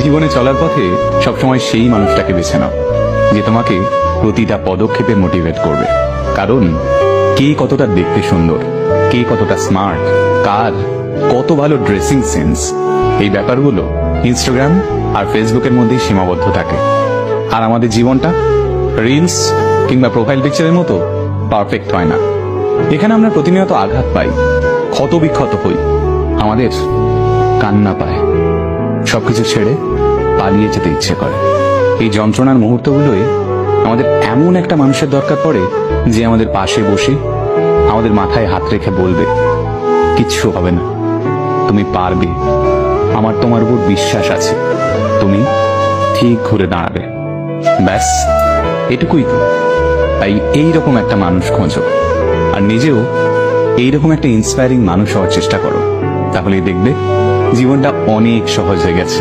জীবনে চলার পথে সবসময় সেই মানুষটাকে বেছে নাও যে তোমাকে প্রতিটা পদক্ষেপে মোটিভেট করবে। কারণ কে কতটা দেখতে সুন্দর, কে কতটা স্মার্ট, কার কত ভালো ড্রেসিং সেন্স, এই ব্যাপারগুলো ইনস্টাগ্রাম আর ফেসবুকের মধ্যেই সীমাবদ্ধ থাকে। আর আমাদের জীবনটা রিলস কিংবা প্রোফাইল পিকচারের মতো পারফেক্ট হয় না। এখানে আমরা প্রতিনিয়ত আঘাত পাই, ক্ষত বিক্ষত হই, আমাদের কান্না পায়, সবকিছু ছেড়ে পালিয়ে যেতে ইচ্ছে করে। এই যন্ত্রণার মুহূর্তগুলোই আমাদের এমন একটা মানুষের দরকার পড়ে যে আমাদের পাশে বসে আমাদের মাথায় হাত রেখে বলবে, কিচ্ছু হবে না, তুমি পারবে, আমার তোমার উপর বিশ্বাস আছে, তুমি ঠিক ঘুরে দাঁড়াবে। ব্যাস এটুকুই তো। তাই এইরকম একটা মানুষ খোঁজো, আর নিজেও এইরকম একটা ইন্সপায়ারিং মানুষ হওয়ার চেষ্টা করো। তাহলেই দেখবে জীবনটা অনেক সহজ হয়ে গেছে।